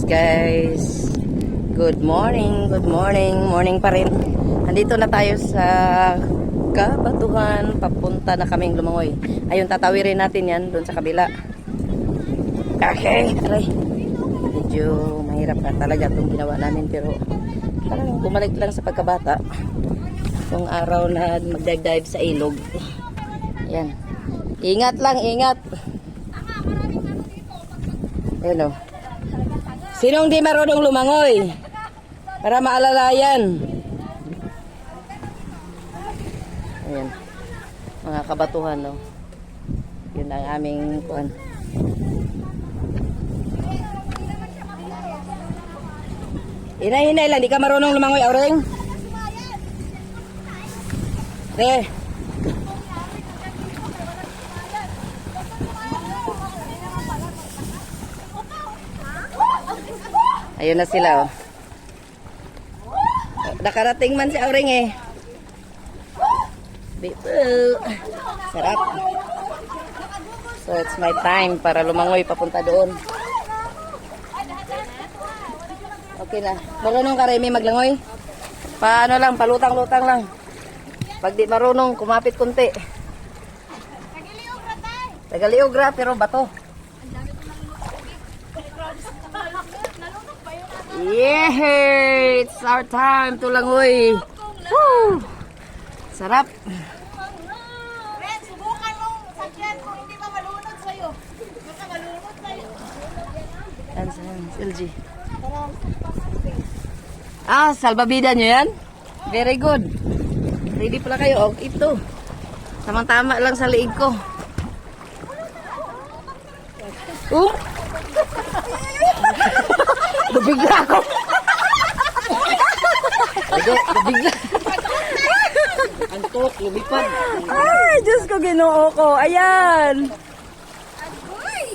guys. Good morning, morning pa rin. Nandito na tayo sa Kabatuhan, papunta na kaming Lumangoy. Ayun, tatawirin natin yan doon sa kabila. Okay, aray. Medyo mahirap na talaga itong ginawa namin, pero parang bumalik lang sa pagkabata. Itong araw na mag-dive sa ilog. Yan. Ingat lang, ingat. Ayun o. Sinong di marunong lumangoy? Para maalalayan. Ayan. Mga kabatuhan, no? Yun ang aming kuhan. Hinay-hinay lang. Di ka marunong lumangoy, Aureng? Ayun na sila, oh. Nakarating man si Aureng, eh. Sarap. So, it's my time para lumangoy papunta doon. Okay na. Marunong ka, Remy, maglangoy? Paano lang, palutang-lutang lang. Pag di marunong, kumapit kunti. Tagaliugra, pero bato. Yeah, it's our time to langoy. Woo! Sarap. Ren, subukan mo sakyan kung hindi pa malunod sa'yo. Baka malunod sa'yo. LG. Ah, salbabida nyo yan? Very good. Ready pala kayo. Oh, ito. Tamang-tama lang sa liig ko. Nabigla ako. Nabigla. Antok, lumipad. Ay, Diyos ko, ginoo ko. Ayan.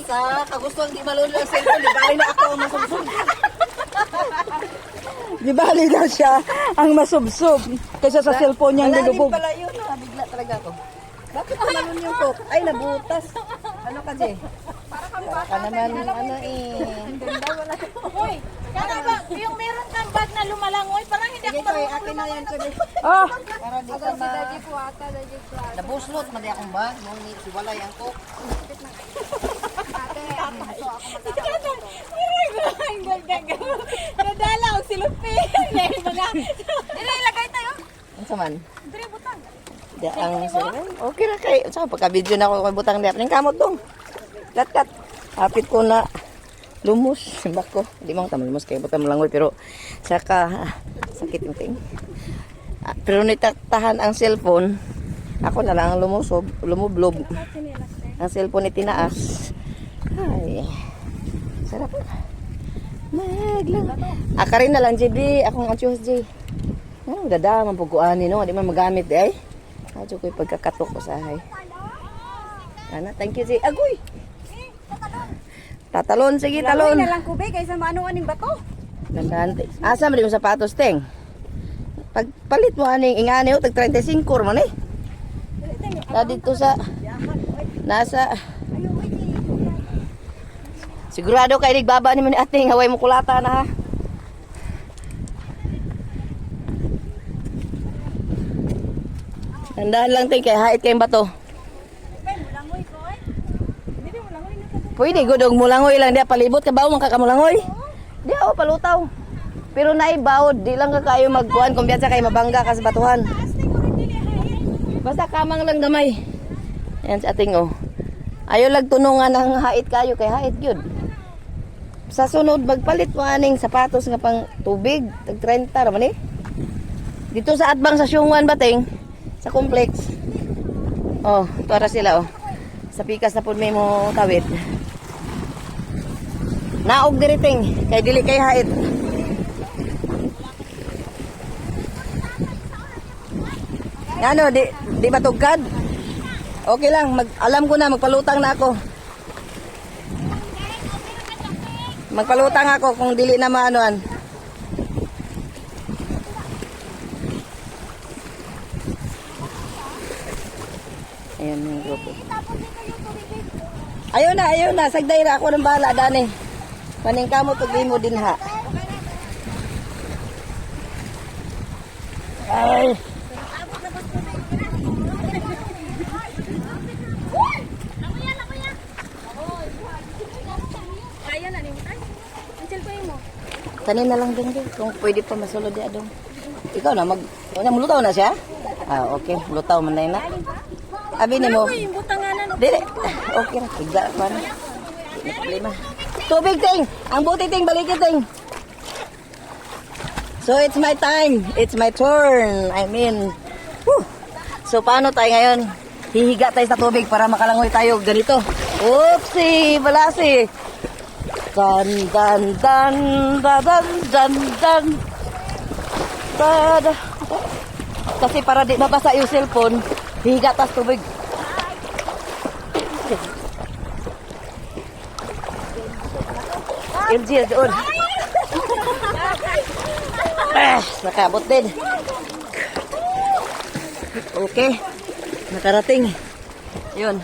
Sa kagustuhan di malunod ang cellphone, di bali na ako ang masubsob. Di bali na siya ang masubsob. Kaysa sa cellphone niyang nilubog. Wala din pala yun. Nabigla talaga ako. Bakit naman yung tok? Ay, nabutas. Ano ka, Je? Para ka naman, ano eh. Hoy, kaya ba, yung meron kang bag na lumalangoy, parang hindi ako marunong Akin na yan, Kuya. Oh! Para di ka ma... Nabuslot, mali akong bag. Nung siwalay ang tok. Nadala og silupin. Ilagay tayo. Ano sa man? Dire butang. Di ang sirwen. Okay na kay. Saka pagka-video na ako kay butang di. Ning kamot dong. Kat. Hapit ko na lumos. Simbak ko. Di mang lumos kay butang langoy. Pero saka sakit yung ting. Pero nitatahan ang cellphone. Ako na lang ang lumusob. Lumublob. Ang cellphone ni tinaas. Ay. Sarap. Maglang. Akarin na lang, JB. Akong antios, J. Ano, dada, mampuguan no? Di man magamit, eh. Adyo ko'y pagkakatok ko sa hay. Ana, thank you, J. Agoy! Tatalon, sige, talon. Laway na lang kubig, kaysa maano aning bato. Dandahan, asa mo yung sapatos, Teng? Pagpalit mo aning ingani, tag 35 man, eh. Dito sa, nasa, sigurado kayo nagbaba ni ating haway mo kulata na, ha? Tandaan lang tayo, kaya hait kayong bato. Pwede, gudog mulangoy lang. Di palibot ka ba o makakamulangoy? Di ako palutaw. Pero naibawod, di lang ka kayo magkuhan. Kung biyansa kayo mabangga ka sa batuhan. Basta kamang lang gamay. Yan sa ating oh. Ayaw lang tunungan ng hait kayo, kay hait yun. Sa sunod, magpalit mo aning sapatos nga pang tubig. Tag 30 naman eh. Dito sa atbang sa Syungwan Bating, sa complex. Oh, para sila oh. Sa pikas na po may mo tawid. Naog diriting, kay dili kay hait. Ano, di matugkad? Okay lang, alam ko na, magpalutang na ako. Magpalutang ako kung dili na maanuan. Ayan yung grupo. Ayaw na. Sagday na ako ng bahala, Dani. Maning kamot ug imo din ha. Ay. Kaya na ni mo tay. Ang cellphone mo. Tanin na lang din kung pwede pa masulod ya dong. Ikaw na mulutaw na siya? Ah, okay. Mulutaw man na. Abi ni mo. Yung butanganan. Dili. Okay ra tiga pa na. Di problema. Tubig ting. Ang buti ting balikin ting. So it's my time. It's my turn. I mean. Whew. So paano tayo ngayon? Hihiga tayo sa tubig para makalangoy tayo ganito. Oopsie, balasi. Dan dan dan dan dan dan. Tada. Kasi para di mabasa yung cellphone, hihiga tas tubig. LG doon. Nakabot din. Okay. Nakarating. Yun.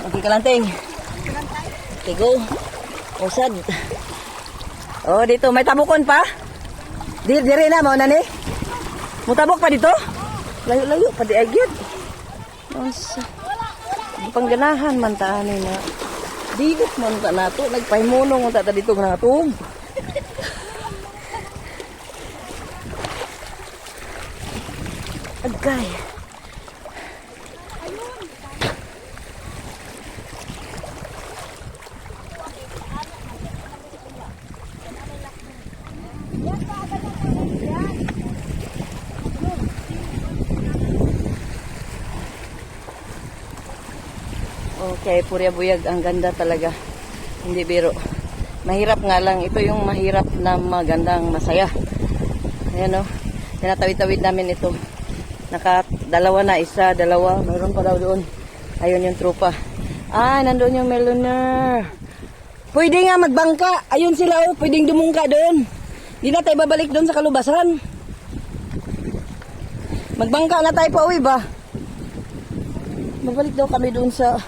Okay ka lang, Ting. Okay, go. Usad. Oh, dito. May tabukon pa? Diri na, mauna ni? Mutabok pa dito? Layo-layo pa di agad. Nonsa. Pangganahan man taan na. Digot man ta nato. Nagpahimunong ta dito nga natong. Agay. Okay, Purya Buyag, ang ganda talaga. Hindi biro. Mahirap nga lang. Ito yung mahirap na magandang masaya. Ayan o. Tinatawid-tawid namin ito. Nakadalawa na, isa, dalawa. Mayroon pa daw doon. Ayun yung trupa. Ah, nandun yung meloner. Pwede nga magbangka. Ayun sila o. Pwedeng dumungka doon. Hindi na tayo babalik doon sa kalubasan. Magbangka na tayo pa uwi ba? Babalik daw kami doon sa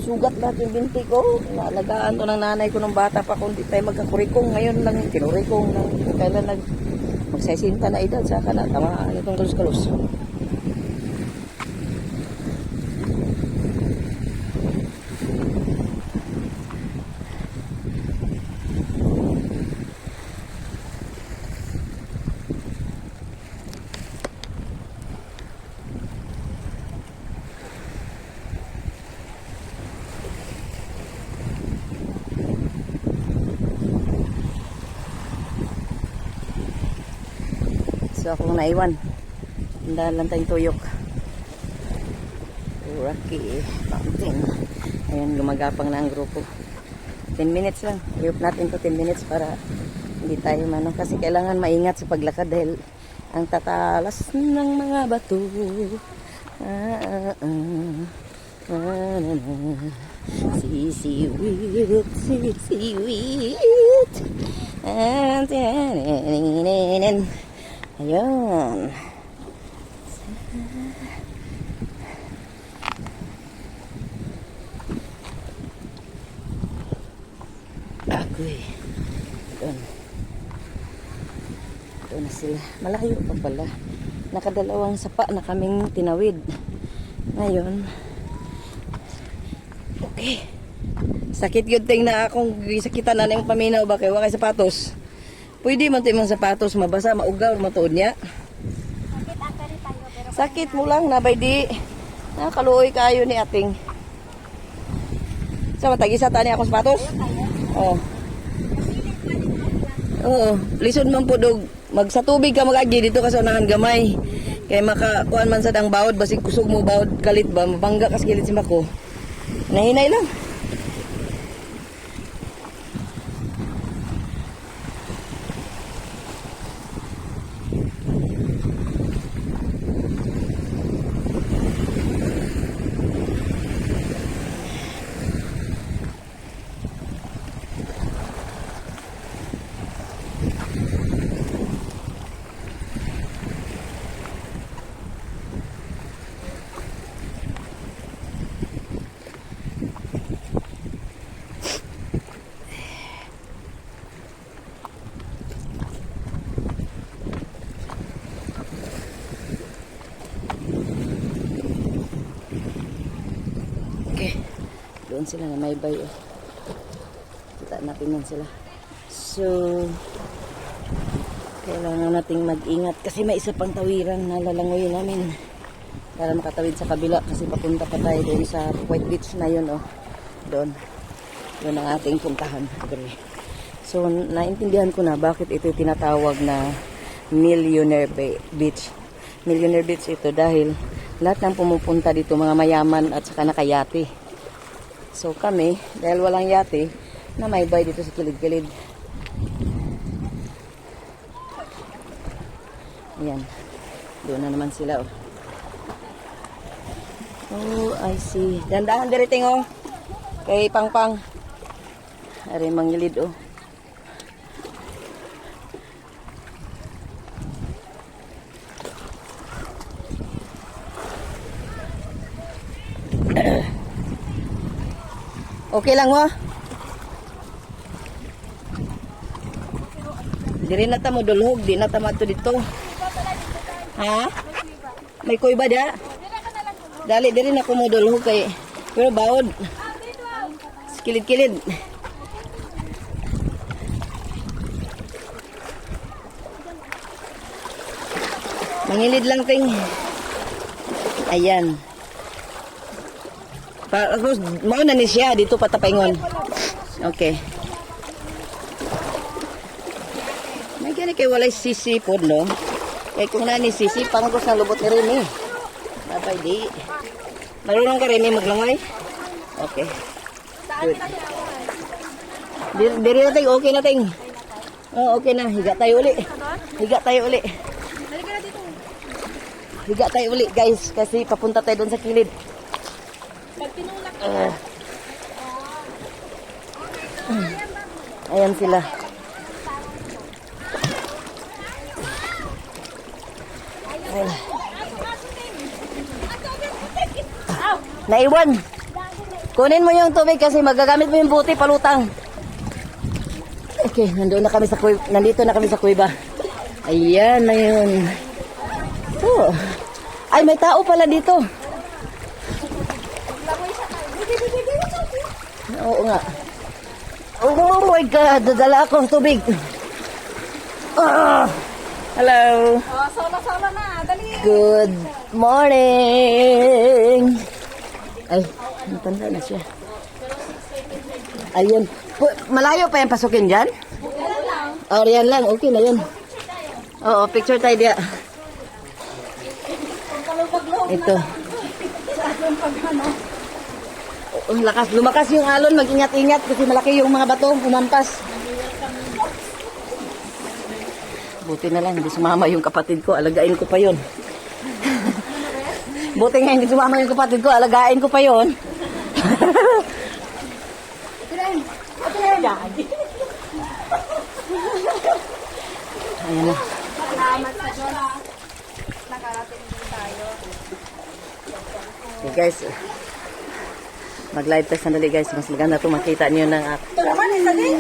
sugat lahat yung binti ko. Naalagaan to ng nanay ko ng bata pa kung di tayo magkakurikong. Ngayon lang kinurikong lang. Kailan magsesinta na edad. Saka na tamaan itong kalus-kalus. So akong naiwan. Hindahan lang tayong tuyok. Rocky Mountain. Ayan, gumagapang na ang grupo. 10 minutes lang. Iyop natin to 10 minutes para hindi tayo manong. Kasi kailangan maingat sa paglakad dahil ang tatalas ng mga bato. Sisiwit, sisiwit. Ayun. Agoy. Doon. Doon na sila. Malayo pa pala. Nakadalawang sapa na kaming tinawid. Ngayon. Okay. Sakit yun ting na akong sakitan na yung paminaw ba kayo. Wakay sapatos. Pwede man tayo mga sapatos mabasa, maugaw, matuod niya. Sakit mo lang na bay di. Nakaluoy kayo ni ating. Sa matagisa tani akong sapatos? Oo. Oo. Lisod man po dog. Magsa tubig ka magagi dito ka sa unahan gamay. Kaya makakuan man sa dang bawod. Basig kusog mo bawod kalit ba. Mabangga kas kilit si Mako. Nahinay lang. Doon sila na may bay. Oh. Kita natin yan sila. So, kailangan nating mag-ingat kasi may isa pang tawiran na lalangoy namin para makatawid sa kabila kasi papunta pa tayo doon sa White Beach na yun. Oh. Doon ang ating puntahan. So, naintindihan ko na bakit ito tinatawag na Millionaire Beach. Millionaire Beach ito dahil lahat ng pumupunta dito mga mayaman at saka nakayate. So kami, dahil walang yate, na may bay dito sa kilid-kilid. Ayan. Doon na naman sila. Oh, I see. Dandahan diriting oh. Kay Pangpang. Ari manggilid oh. Okay lang mo? Diri na ta mo dulhog, di na ta mato dito. Ha? May kuy ba da? Dali diri na ko mo dulhog kay pero bawod. Kilid-kilid. Mangilid lang ting. Ayan. Tapos, mau na ni siya. Dito patapaingon. Okay. May gani kay walay sisi po, no? Kaya kung na ni sisi, pangkos na lubot ni Remy. Dapat di. Marunong ka Remy maglangoy? Okay. Good. Diri na tayo. Okay na tayo. Oh, okay na. Higa tayo uli. Higa tayo uli. Higa tayo uli, guys. Kasi papunta tayo doon sa kilid. Ayan sila. Ayan. Naiwan. Kunin mo yung tubig kasi magagamit mo yung buti palutang. Okay, nandito na kami sa kuweba. Ayan na yun. Oh. Ay, may tao pala dito. Oo nga. Oh my God, dadala ako ng tubig. Hello. Solo-solo na. Dali. Good morning. Ay, natanda na siya. Ayun. Malayo pa yung pasukin dyan? Oh, yan lang. Okay na yun. Oo, picture tayo diya. Ito. Lakas, lumakas yung alon, mag-ingat-ingat kasi malaki yung mga bato, umampas. Buti na lang, hindi sumama yung kapatid ko, alagain ko pa yon. Buti nga hindi sumama yung kapatid ko, alagain ko pa yon. Ayan na. Salamat sa Diyos. Nakarating din tayo. Okay guys, mag-live test sandali guys, mas maganda ito makita niyo ng Ito naman, isa din.